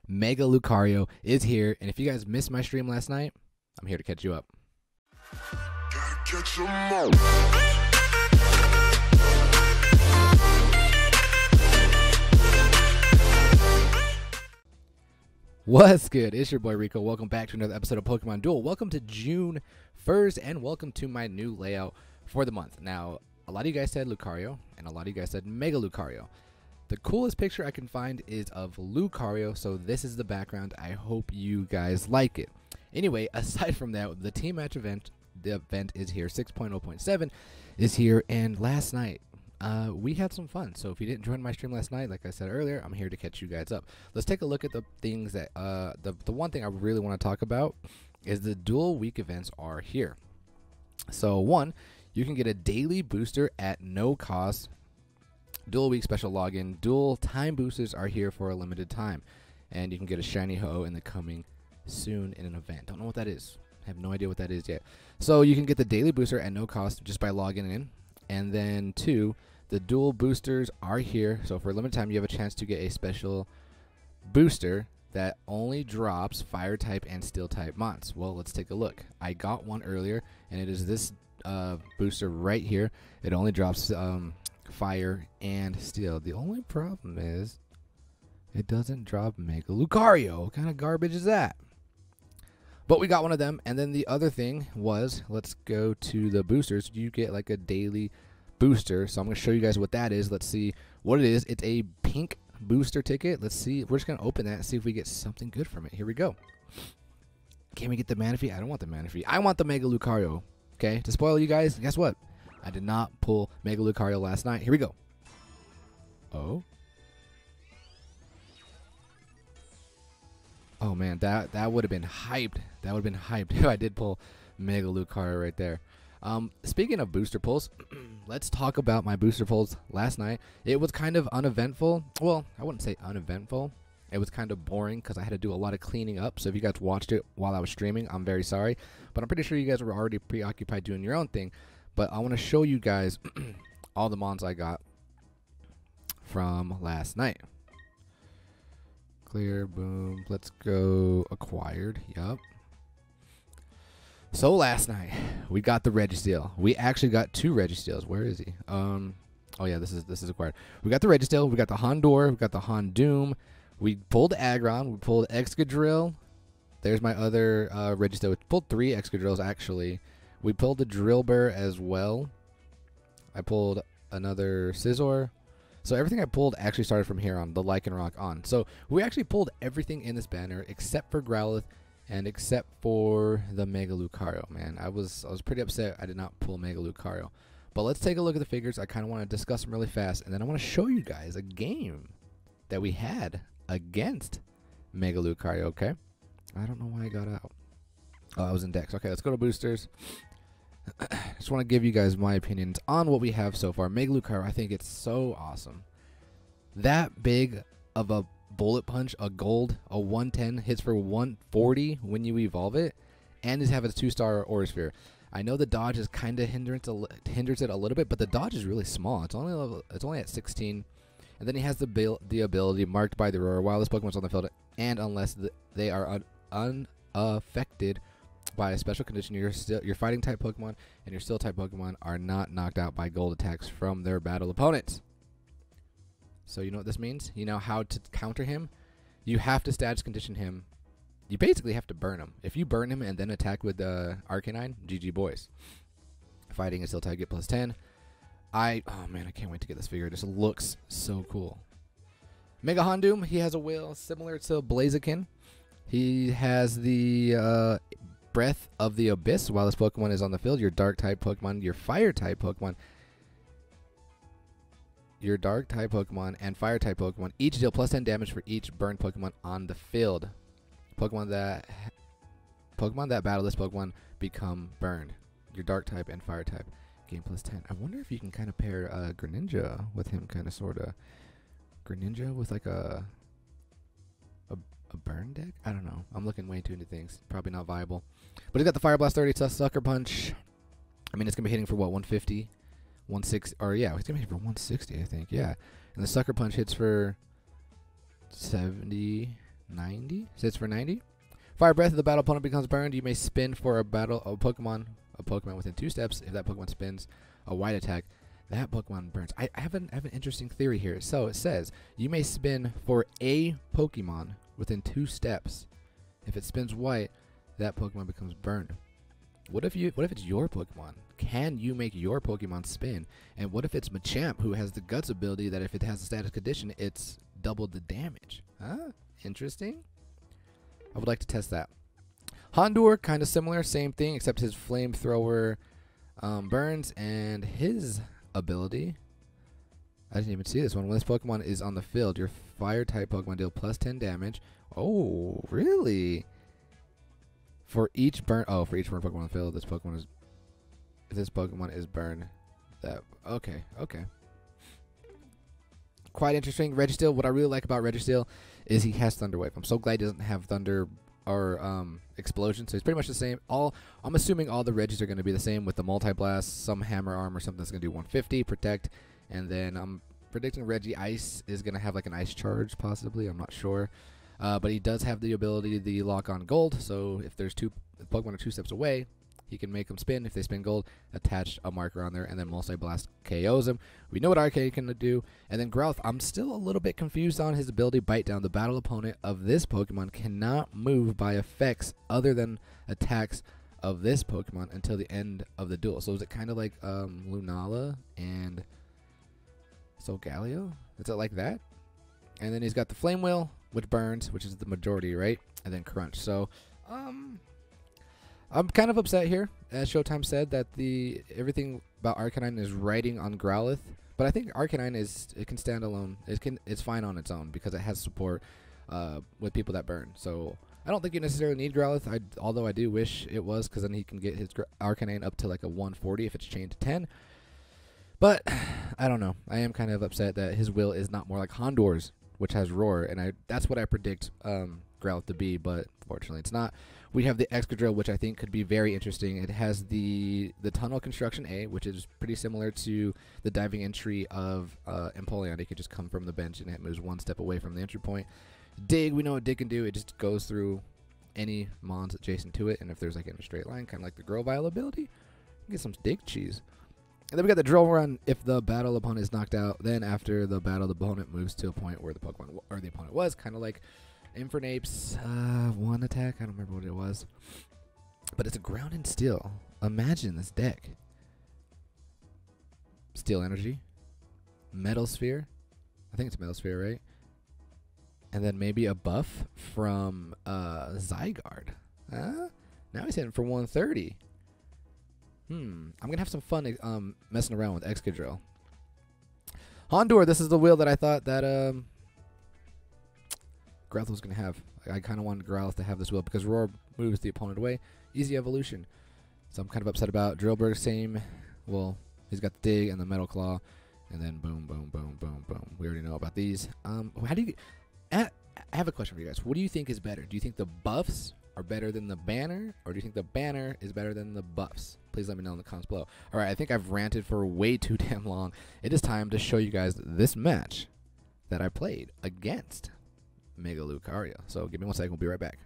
Mega Lucario is here, and if you guys missed my stream last night, I'm here to catch you up. What's good? It's your boy Rico. Welcome back to another episode of Pokemon Duel. Welcome to June 1st, and welcome to my new layout for the month. Now, a lot of you guys said Lucario, and a lot of you guys said Mega Lucario. The coolest picture I can find is of Lucario, so this is the background. I hope you guys like it. Anyway, aside from that, the team match event, the event is here. 6.0.7 is here, and last night, we had some fun. So if you didn't join my stream last night, like I said earlier, I'm here to catch you guys up. Let's take a look at the things that, the one thing I really want to talk about is the Duel Week events are here. So one, you can get a daily booster at no cost. Duel Week special login. Duel time boosters are here for a limited time. And you can get a shiny Ho in the coming soon in an event. Don't know what that is. I have no idea what that is yet. So you can get the daily booster at no cost just by logging in. And then two, the dual boosters are here. So for a limited time, you have a chance to get a special booster that only drops fire type and steel type mons. Well, let's take a look. I got one earlier, and it is this booster right here. It only drops fire and steel. The only problem is it doesn't drop Mega Lucario. What kind of garbage is that? But we got one of them. And then the other thing was, let's go to the boosters. You get like a daily booster. So I'm going to show you guys what that is. Let's see what it is. It's a pink booster ticket. Let's see. We're just going to open that and see if we get something good from it. Here we go. Can we get the Manaphy? I don't want the Manaphy. I want the Mega Lucario. Okay. To spoil you guys, guess what? I did not pull Mega Lucario last night. Here we go. Oh. Oh man, that would have been hyped. That would have been hyped if I did pull Mega Lucario right there. Speaking of booster pulls, let's talk about my booster pulls last night. It was kind of uneventful. Well, I wouldn't say uneventful. It was kind of boring because I had to do a lot of cleaning up. So if you guys watched it while I was streaming, I'm very sorry. But I'm pretty sure you guys were already preoccupied doing your own thing. But I want to show you guys all the mons I got from last night. Clear, boom. Let's go acquired. Yup. So last night we got the Registeel. We actually got two Registeels. Where is he? Oh yeah, this is acquired. We got the Registeel. We got the Houndour. We got the Houndoom. We pulled Aggron. We pulled Excadrill. There's my other Registeel. We pulled three Excadrills actually. We pulled the Drillbur as well. I pulled another Scizor. So everything I pulled actually started from here on, the Lycanroc on. So we actually pulled everything in this banner except for Growlithe and except for the Mega Lucario, man. I was pretty upset I did not pull Mega Lucario. But let's take a look at the figures. I kind of want to discuss them really fast, and then I want to show you guys a game that we had against Mega Lucario, okay? I don't know why I got out. Oh, I was in Dex. Okay, let's go to boosters. Just want to give you guys my opinions on what we have so far. Mega Lucario, I think it's so awesome. That big of a bullet punch, a gold, a 110, hits for 140 when you evolve it, and just have a 2-star Aura Sphere. I know the dodge is kind of hinders it a little bit, but the dodge is really small. It's only at 16, and then he has the ability marked by the roar while this Pokemon's on the field, and unless they are unaffected by a special condition, your fighting type Pokemon and your steel type Pokemon are not knocked out by gold attacks from their battle opponents. So you know what this means? You know how to counter him? You have to status condition him. You basically have to burn him. If you burn him and then attack with Arcanine, GG boys. Fighting and steel type, get +10. Oh man, I can't wait to get this figure. It just looks so cool. Mega Houndoom, he has a wheel similar to Blaziken. He has the Breath of the Abyss while this Pokemon is on the field. Your dark type Pokemon, your fire type Pokemon, your dark type Pokemon and fire type Pokemon each deal +10 damage for each burned Pokemon on the field. Pokemon that battle this Pokemon become burned. Your dark type and fire type gain +10. I wonder if you can kind of pair Greninja with him, kind of sort of. Greninja with like a burn deck? I don't know. I'm looking way too into things. Probably not viable. But he's got the Fire Blast 30. It's a Sucker Punch. I mean, it's going to be hitting for what, 150? 160? Or yeah, it's going to be hitting for 160, I think. Yeah. And the Sucker Punch hits for 70. 90. Sits for 90. Fire Breath. If the battle opponent becomes burned, you may spin for a Pokemon within 2 steps. If that Pokemon spins a white attack, that Pokemon burns. I have an interesting theory here. So it says you may spin for a Pokemon within 2 steps. If it spins white, that Pokemon becomes burned. What if it's your Pokemon? Can you make your Pokemon spin? And what if it's Machamp, who has the Guts ability that if it has a status condition, it's doubled the damage? Huh? Interesting. I would like to test that. Houndour, kind of similar, same thing, except his Flamethrower burns, and his ability, I didn't even see this one. When this Pokemon is on the field, your Fire-type Pokemon deal plus 10 damage. Oh, really? For each burn Pokemon on the field, if this Pokemon is burned, that, okay. Quite interesting. Registeel, what I really like about Registeel is he has Thunder Wave. I'm so glad he doesn't have Thunder or Explosion, so he's pretty much the same. I'm assuming all the Regis are going to be the same with the Multi-Blast, some Hammer Arm or something that's going to do 150, Protect, and then I'm predicting Reggie Ice is going to have like an Ice Charge, possibly. I'm not sure. But he does have the ability to lock on Gold, so if there's Pokemon are 2 steps away, he can make them spin. If they spin Gold, attach a marker on there, and then Multi-Blast KOs him. We know what Arcade can do. And then Growlithe, I'm still a little bit confused on his ability Bite Down. The battle opponent of this Pokemon cannot move by effects other than attacks of this Pokemon until the end of the duel. So is it kind of like Lunala and Solgaleo? Is it like that? And then he's got the Flame Wheel, which burns, which is the majority, right? And then Crunch. So, I'm kind of upset here, as Showtime said, that everything about Arcanine is riding on Growlithe. But I think Arcanine it can stand alone. It's fine on its own because it has support with people that burn. So I don't think you necessarily need Growlithe. Although I do wish it was, because then he can get his Arcanine up to like a 140 if it's chained to 10. But I don't know. I am kind of upset that his will is not more like Houndour's, which has Roar, and that's what I predict Growlithe to be, but fortunately it's not. We have the Excadrill, which I think could be very interesting. It has the Tunnel Construction A, which is pretty similar to the Diving Entry of Empoleon. It could just come from the bench, and it moves 1 step away from the entry point. Dig, we know what Dig can do. It just goes through any mons adjacent to it, and if there's like in a straight line, kind of like the Grovyle ability, you can get some Dig cheese. And then we got the Drill Run. If the battle opponent is knocked out, then after the battle, the opponent moves to a point where the Pokemon or the opponent was, kind of like Infernape's 1 attack. I don't remember what it was, but it's a Ground and Steel. Imagine this deck: Steel Energy, Metal Sphere. I think it's Metal Sphere, right? And then maybe a buff from Zygarde. Now he's hitting for 130. I'm going to have some fun messing around with Excadrill. Houndour, this is the wheel that I thought that Growlithe was going to have. I kind of wanted Growlithe to have this wheel because Roar moves the opponent away. Easy evolution. So I'm kind of upset about Drillbur. Same. Well, he's got the Dig and the Metal Claw. And then boom, boom, boom, boom, boom. We already know about these. How do you... I have a question for you guys. What do you think is better? Do you think the buffs are better than the banner, or do you think the banner is better than the buffs? Please let me know in the comments below. All right, I think I've ranted for way too damn long. It is time to show you guys this match that I played against Mega Lucario. So give me 1 second, we'll be right back.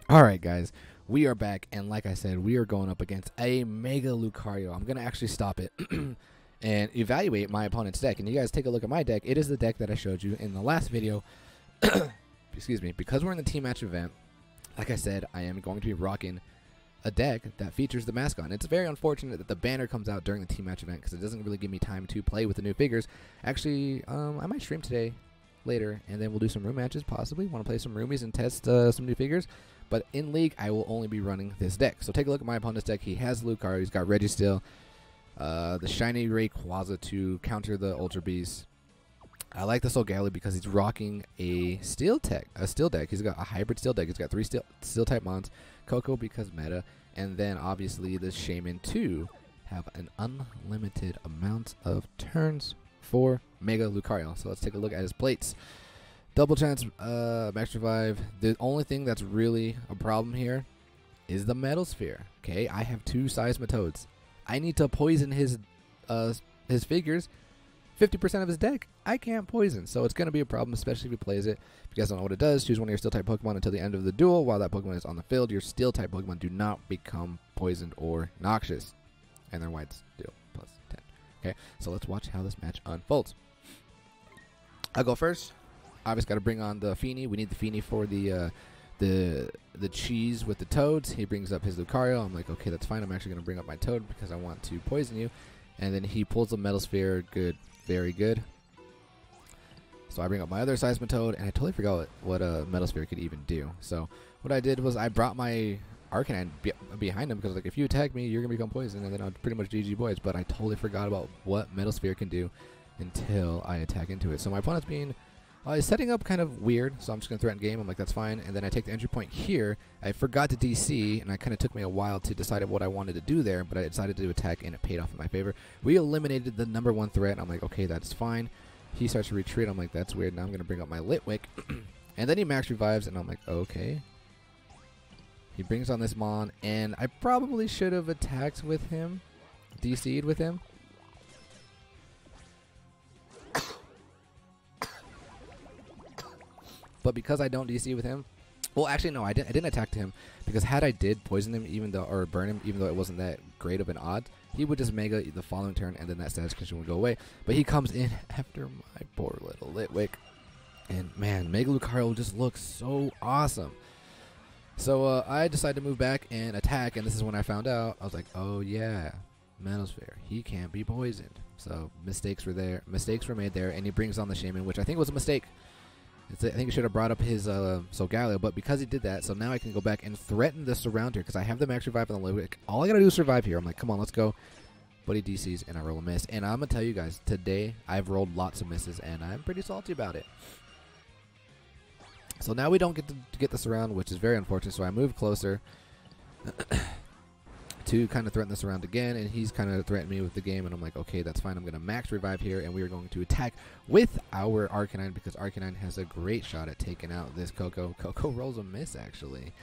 All right, guys, we are back, and like I said, we are going up against a Mega Lucario. I'm going to actually stop it and evaluate my opponent's deck, and you guys take a look at my deck. It is the deck that I showed you in the last video. Excuse me. Because we're in the team match event, like I said, I am going to be rocking a deck that features the mascot. It's very unfortunate that the banner comes out during the team match event because it doesn't really give me time to play with the new figures. Actually, I might stream today later, and then we'll do some room matches possibly. Want to play some roomies and test some new figures. But in League, I will only be running this deck. So take a look at my opponent's deck. He has Lucario. He's got Registeel, the Shiny Rayquaza to counter the Ultra Beast. I like the Solgaleo because he's rocking a steel deck. He's got a hybrid steel deck. He's got 3 steel type mons, Coco because meta, and then obviously the Shaman 2 have an unlimited amount of turns for Mega Lucario. So let's take a look at his plates. Double chance, max revive. The only thing that's really a problem here is the Metal Sphere. Okay, I have 2 Seismitoads. I need to poison his figures 50% of his deck, I can't poison. So it's going to be a problem, especially if he plays it. If you guys don't know what it does, choose one of your Steel-type Pokemon until the end of the duel. While that Pokemon is on the field, your Steel-type Pokemon do not become poisoned or noxious. And their White's Steel plus 10. Okay, so let's watch how this match unfolds. I'll go first. Obviously got to bring on the Feeny. We need the Feeny for the cheese with the toads. He brings up his Lucario. I'm like, okay, that's fine. I'm actually going to bring up my toad because I want to poison you. And then he pulls the Metal Sphere. Good. Very good. So I bring up my other Seismitoad, and I totally forgot what a Metal Sphere could even do. So what I did was I brought my Arcanine behind him because like, if you attack me, you're going to become poisoned, and then I'll pretty much GG boys. But I totally forgot about what Metal Sphere can do until I attack into it. So my opponent's being... he's setting up kind of weird, so I'm just going to threaten game. I'm like, that's fine. And then I take the entry point here. I forgot to DC, and it kind of took me a while to decide what I wanted to do there, but I decided to attack, and it paid off in my favor. We eliminated the #1 threat. I'm like, okay, that's fine. He starts to retreat. I'm like, that's weird. Now I'm going to bring up my Litwick. And then he max revives, and I'm like, okay. He brings on this Mon, and I probably should have attacked with him, DC'd with him. But because I don't DC with him, well, actually no, I didn't attack to him because had I did poison him or burn him, even though it wasn't that great of an odd, he would just Mega the following turn, and then that status condition would go away. But he comes in after my poor little Litwick, and man, Mega Lucario just looks so awesome. So I decided to move back and attack, and this is when I found out. I was like, oh yeah, Metal Sphere, he can't be poisoned. So mistakes were made there, and he brings on the Shaman, which I think was a mistake. I think he should have brought up his Solgaleo, but because he did that, so now I can go back and threaten the surround here because I have the max revive on the Litwick. All I gotta do is survive here. I'm like, come on, let's go. But he DCs, and I roll a miss. And I'm gonna tell you guys, today I've rolled lots of misses, and I'm pretty salty about it. So now we don't get the surround, which is very unfortunate. So I move closer to kind of threaten this around again, and he's kind of threatened me with the game, and I'm like, okay, that's fine. I'm going to max revive here, and we are going to attack with our Arcanine because Arcanine has a great shot at taking out this Coco. Coco rolls a miss, actually,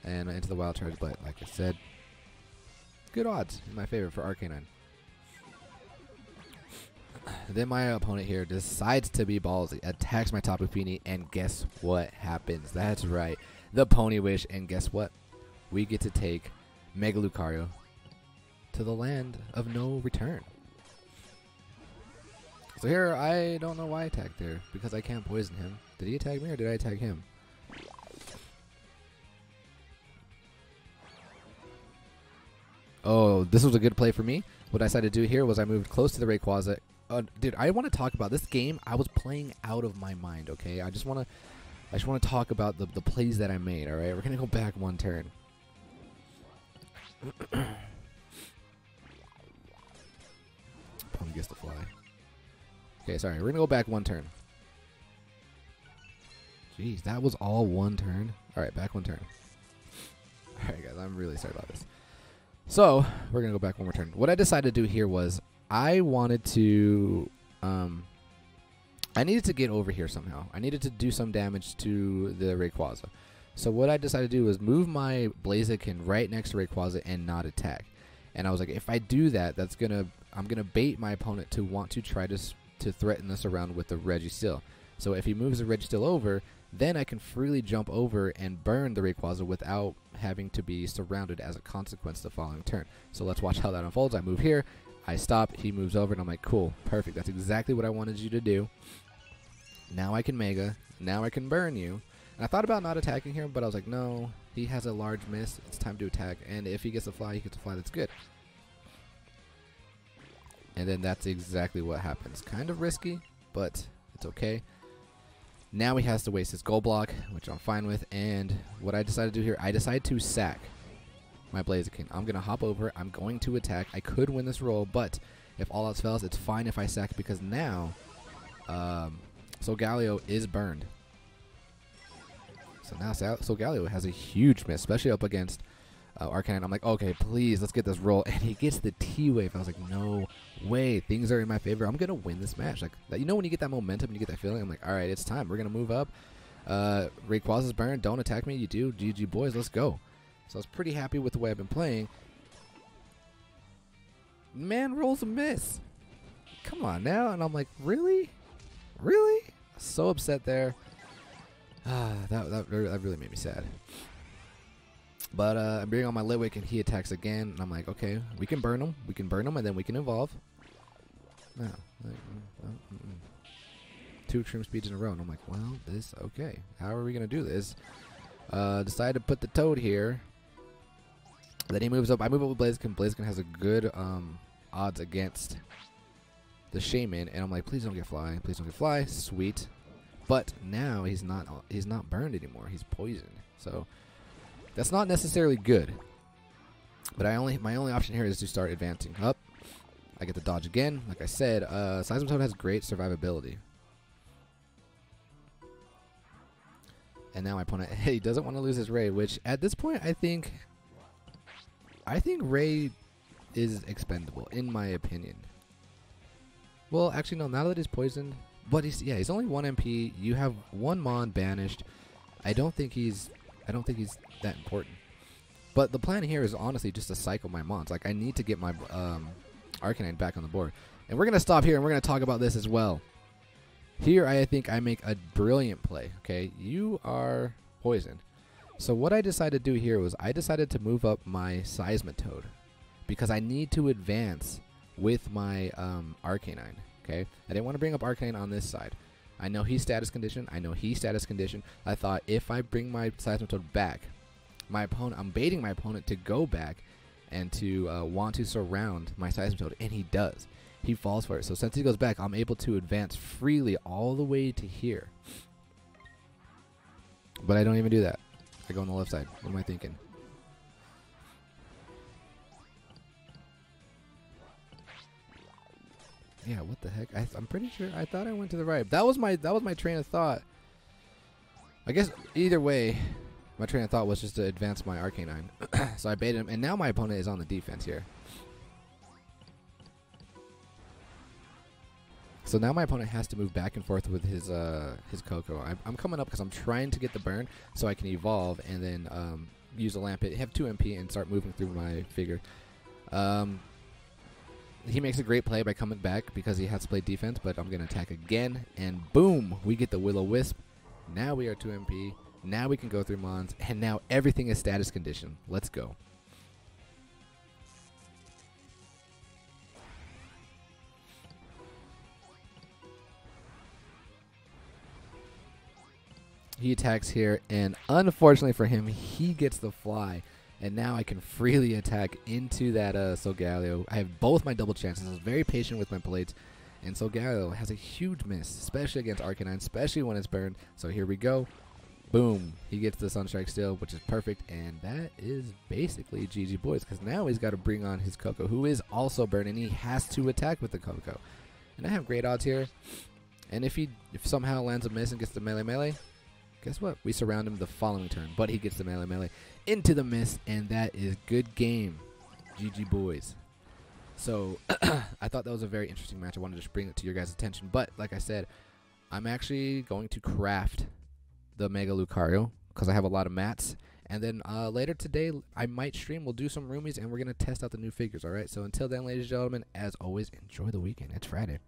and into the Wild Charge, but like I said, good odds in my favor for Arcanine. Then my opponent here decides to be ballsy, attacks my Tapu Fini, and guess what happens? That's right, the Pony Wish, and guess what? We get to take Mega Lucario to the land of no return. So here, I don't know why I attacked there, because I can't poison him. Did he attack me or did I attack him? Oh, this was a good play for me. What I decided to do here was I moved close to the Rayquaza. Dude, I want to talk about this game. I was playing out of my mind, okay? I just want to talk about the plays that I made, all right? We're going to go back one turn. Pony gets to fly. Okay, sorry. We're going to go back one turn. Jeez, that was all one turn. All right, back one turn. All right, guys, I'm really sorry about this. So, we're going to go back one more turn. What I decided to do here was I wanted to... I needed to get over here somehow. I needed to do some damage to the Rayquaza. So what I decided to do was move my Blaziken right next to Rayquaza and not attack. And I was like, if I do that, I'm gonna bait my opponent to want to try to threaten this around with the Registeel. So if he moves the Registeel over, then I can freely jump over and burn the Rayquaza without having to be surrounded as a consequence the following turn. So let's watch how that unfolds. I move here, I stop, he moves over, and I'm like, cool, perfect. That's exactly what I wanted you to do. Now I can Mega, now I can burn you. And I thought about not attacking him, but I was like, no, he has a large miss. It's time to attack. And if he gets to fly, he gets to fly. That's good. And then that's exactly what happens. Kind of risky, but it's okay. Now he has to waste his gold block, which I'm fine with. And what I decided to do here, I decided to sack my Blaziken. I'm going to hop over. I'm going to attack. I could win this roll, but if all else fails, it's fine if I sack because now Solgaleo is burned. So now Solgaleo has a huge miss, especially up against Arcanine. I'm like, okay, please, let's get this roll. And he gets the T-Wave. I was like, no way. Things are in my favor. I'm going to win this match. Like, you know when you get that momentum and you get that feeling? I'm like, all right, it's time. We're going to move up. Rayquaza's burned. Don't attack me. You do. GG, boys. Let's go. So I was pretty happy with the way I've been playing. Man rolls a miss. come on now. And I'm like, really? Really? So upset there. That really made me sad. But I'm bringing on my Litwick, and he attacks again. And I'm like, okay, we can burn him. We can burn him, and then we can evolve. No. 2 extreme speeds in a row. And I'm like, well, okay. How are we going to do this? Decided to put the Toad here. Then he moves up. I move up with Blaziken. Blaziken has a good odds against the Shaman. And I'm like, please don't get Fly. Please don't get Fly. Sweet. But now he's not burned anymore. He's poisoned. So that's not necessarily good. But my only option here is to start advancing up. I get the dodge again. Like I said, Seismitoad has great survivability. And now my opponent, he doesn't want to lose his Ray, which at this point I think Ray is expendable, in my opinion. Well, actually no, now that he's poisoned, but he's only 1 MP. You have 1 Mon banished. I don't think he's that important. But the plan here is honestly just to cycle my Mons. Like, I need to get my Arcanine back on the board. And we're gonna stop here and we're gonna talk about this as well. Here I think I make a brilliant play. Okay, you are poisoned. So what I decided to do here was I decided to move up my Seismitoad because I need to advance with my Arcanine. Okay, I didn't want to bring up Arcanine on this side. I know he's status condition. I know he's status condition. I thought if I bring my Seismitoad back, I'm baiting my opponent to go back and to want to surround my Seismitoad, and he does. He falls for it. So since he goes back, I'm able to advance freely all the way to here. But I don't even do that. I go on the left side. What am I thinking? Yeah, what the heck? I'm pretty sure I thought I went to the right. That was my train of thought. I guess either way, my train of thought was just to advance my Arcanine. So I baited him, and now my opponent is on the defense here. So now my opponent has to move back and forth with his Coco. I'm coming up because I'm trying to get the burn so I can evolve and then use a Lampet, have 2 MP, and start moving through my figure. He makes a great play by coming back because he has to play defense, but I'm going to attack again, and boom, we get the Will-O-Wisp. Now we are 2 MP. Now we can go through Mons, and now everything is status condition. Let's go. He attacks here, and unfortunately for him, he gets the Fly. And now I can freely attack into that Solgaleo. I have both my double chances. I was very patient with my plates. And Solgaleo has a huge miss, especially against Arcanine, especially when it's burned. So here we go. Boom. He gets the Sunstrike still, which is perfect. And that is basically GG boys, because now he's got to bring on his Coco, who is also burned, and he has to attack with the Coco. And I have great odds here. And if somehow lands a miss and gets the melee, guess what? We surround him the following turn, but he gets the melee into the miss, and that is good game. GG boys. So I thought that was a very interesting match. I wanted to just bring it to your guys' attention. But like I said, I'm actually going to craft the Mega Lucario because I have a lot of mats. And then later today, I might stream. We'll do some roomies, and we're going to test out the new figures, all right? So until then, ladies and gentlemen, as always, enjoy the weekend. It's Friday.